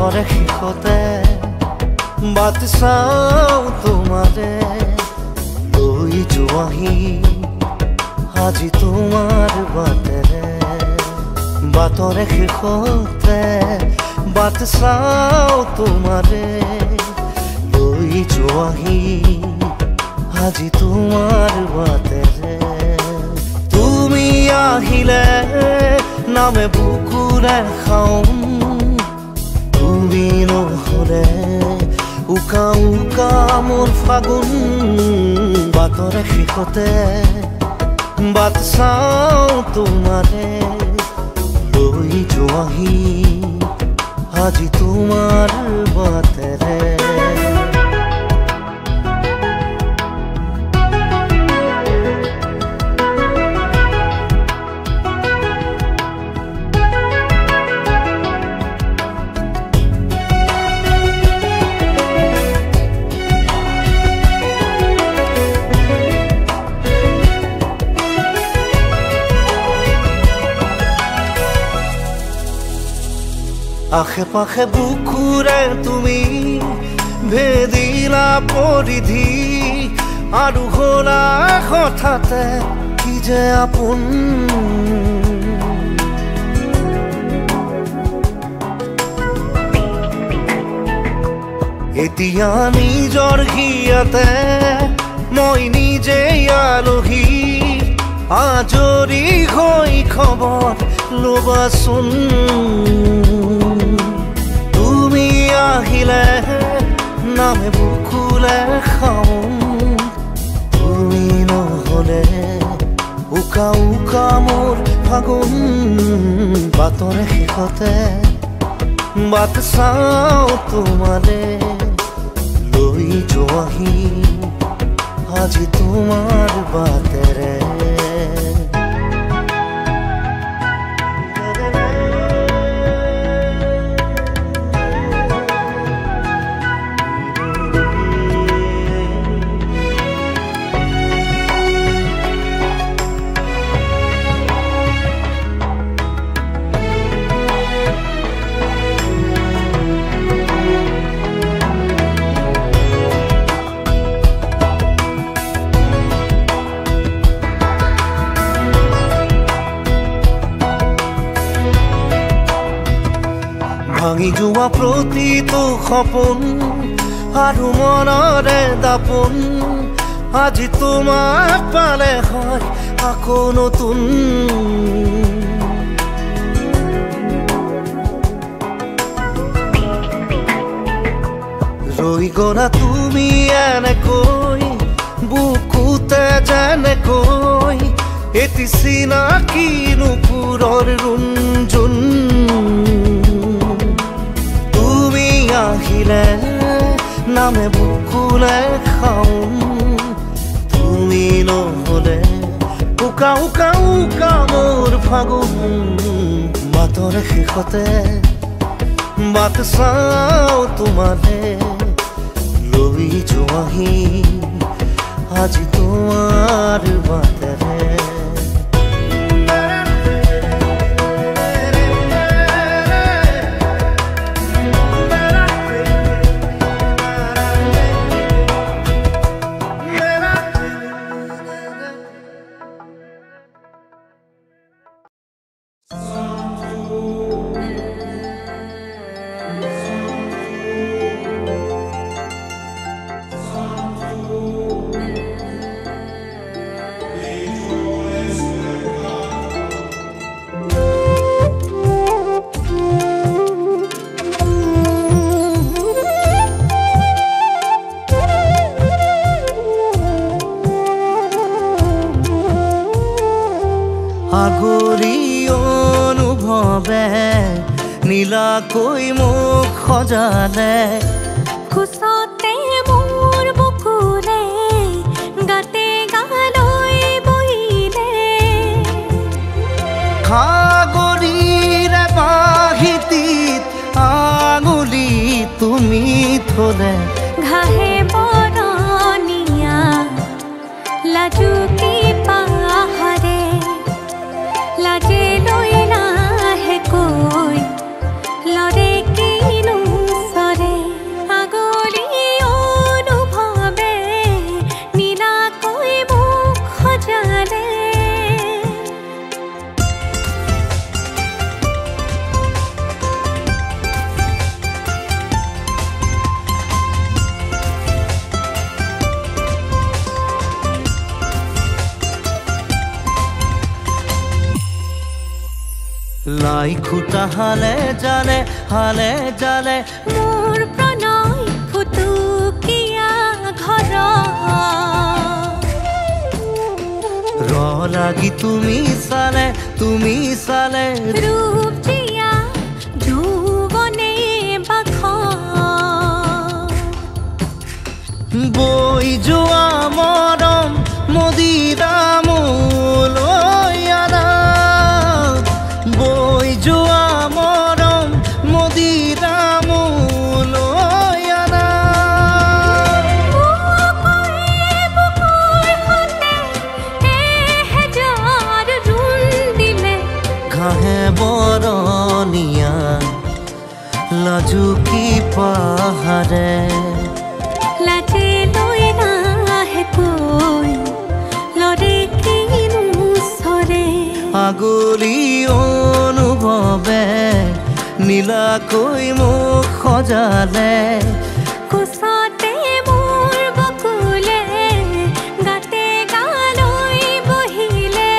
বাটৰে শেষতে বাট চাওঁ তোমাৰে লৈ যোৱাহি আজি তোমাৰ বাটেৰে বাটৰে শেষতে বাট চাওঁ তোমাৰে লৈ যোৱাহি আজি তোমাৰ বাটেৰে তুমি আহিলে নামে বুকুৰে খাওঁ তুমি নহ'লে উকা উকা মোৰ ফাগুন বাটৰে শেষতে বাট চাওঁ তোমাৰে লৈ যোৱাহি আজি তোমাৰ বাটেৰে আশে পাশে বুকুৰে তুমি ভেদিলা পৰিধি আৰু হ'লা হঠাতে কি যে আপোন এতিয়া নিজৰ হিয়াতে মই নিজে আলহী আজৰি হৈ খবৰ ল'বাচোন তুমি আহিলে নামে বুকুলে খাওঁ তুমি নহ'লে উকা উকা মোৰ ফাগুন বাটৰে শেষতে বাট চাওঁ তোমাৰে লৈ যোৱাহি আজি তোমাৰ বাটেৰে ভাঙি যোৱা প্ৰতিটো সপোন আৰু মনৰে দাপোন আজি তোমাক পালে হয় আকৌ নতুন ৰৈ গ'লা তুমি এনেকৈ বুকুতে যেনেকৈ এটি চিনাকি নুপুৰৰ ৰুণজুন আহিলে নামে বুকুলে খাওঁ তুমি নহ'লে উকা উকা উকা মোৰ ফাগুন বাটৰে শেষতে বাট চাওঁ তোমাৰে লৈ যোৱাহি আজি তোমাৰ বাটেৰে আগৰি অনুভৱে নীলাকৈ মোক সজালে খুচতে মোৰ বুকুৰে গাতে গালৈ বহিলে সাগৰীৰে বাহিতিত আঙুলি তুমি থলে ঘাহে বৰণীয়া লাজুকী পাহাৰে লাজে লৈ লাহেকৈ লৰে কিনো লাই খুটা হালে জালে মোৰ প্ৰণয় ফুটুকীয়া ঘৰ ৰ লাগি তুমি চালে ৰূপ জিয়া যৌৱনে বাখ বৈ যোৱা মৰম মদিৰা মোলৈ আনা বৈ যোৱা মৰম মদিৰা মোলৈ আনা ঘাঁহে বৰণীয়া লাজুকী পাহাৰে লাজে লৈ নাহে কৈ লৰে কিনো চৰে আগলি অনুভৱে নীলাকৈ মোক সজালে কোচতে মোৰ বকুলে গাতে গালৈ বহিলে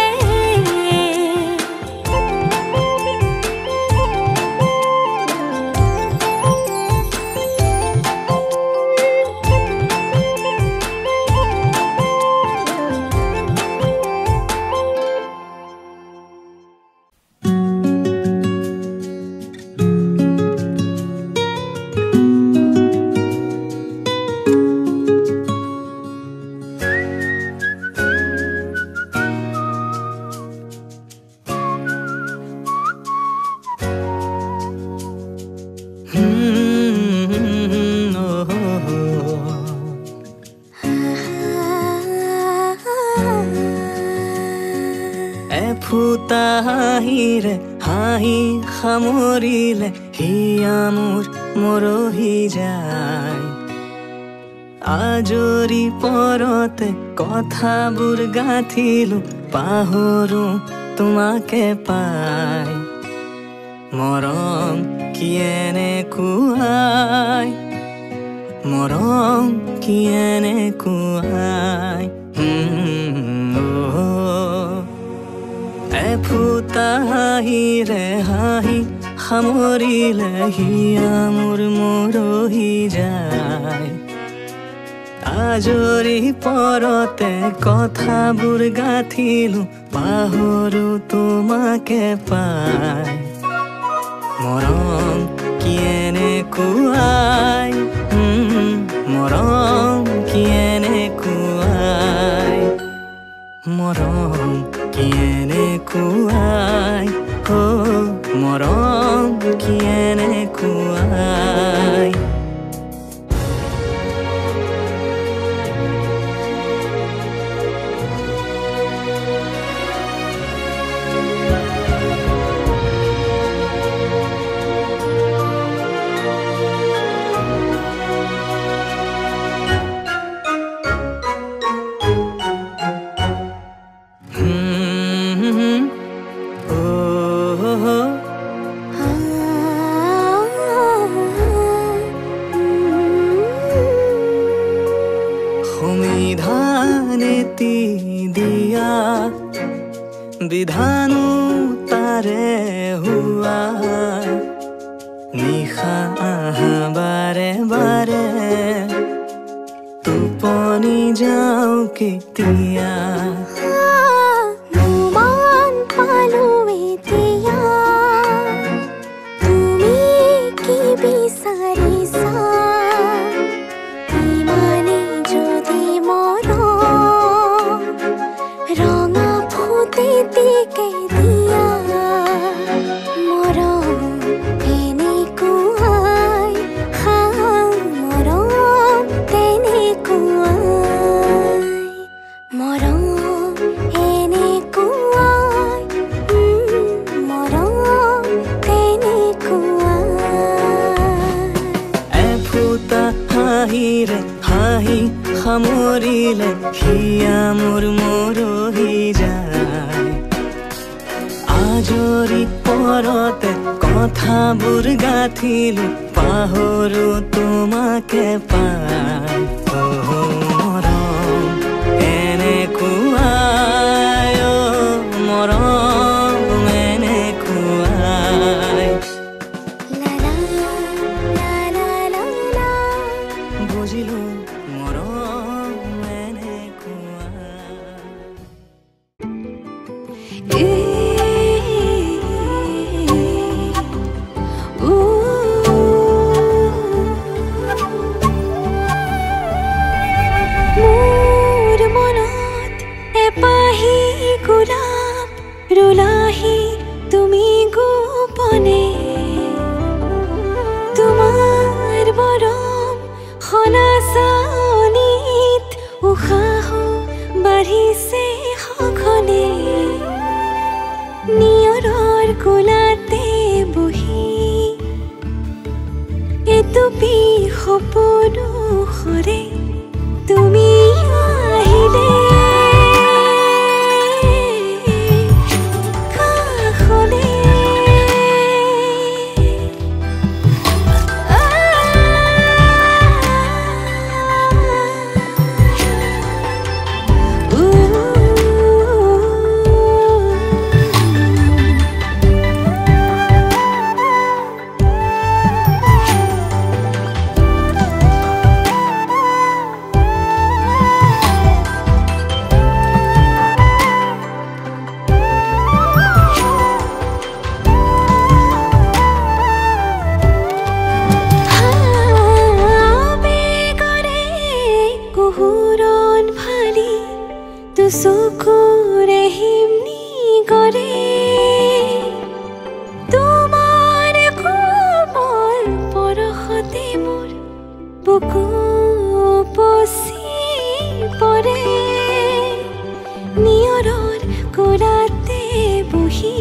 ফুটা হাঁহিৰে হাঁহি সামৰিলে হিয়া মোৰ মৰহি যায় আজৰি পৰতে কথাবোৰ গাঁঠিলো পাহৰো তোমাকে পাই মৰম কি এনেকুৱাই মৰম কি এনেকুৱাই ফুটা হাঁহিৰে হাঁহি সামৰিলে হিয়া মোৰ মৰহি যায় আজৰি পৰতে কথাবোৰ গাঁঠিলো পাহৰো তোমাকে পাই মৰম কি এনেকুৱাই মৰম কি এনেকুৱাই মৰম কি এনেকুৱাই মৰম কি এনেকুৱাই বিধানো তাৰে হুৱা নিশা আহা বাৰে বাৰে টোপনি যাওঁ কেতিয়া মন পালো এতিয়া তুমি কি বিচাৰিছা ইমানে যদি মৰম ৰঙা ফুটিকে দিয়া মৰম এনেকুৱাই মৰম তেনেকুৱাই মৰম এনেকুৱাই মৰম তেনেকুৱাই এফুটা হাঁহিৰে হাঁহি সামৰিলে হিয়া মোৰ মৰহি যায় আজৰি পৰতে কথাবোৰ গাঁঠিলো পাহৰো তোমাকে পাই মৰম এনেকুৱাই মৰম এনেকুৱাই মোৰ মনত এপাহি গোলাপ ৰুলাহি তুমি গোপনে তোমাৰ মৰম খনাচানিত উশাহ বাঢ়িছে সঘনে নিয়ৰৰ কোলাতে বহি এটুপি সপোনো সৰে তুমি আহিলে কাষলে চকুৰে হিমনি কৰে তোমাৰ কোমল পৰশতে মোৰ বুকু পচি পৰে নিয়ৰৰ কোলাতে বহি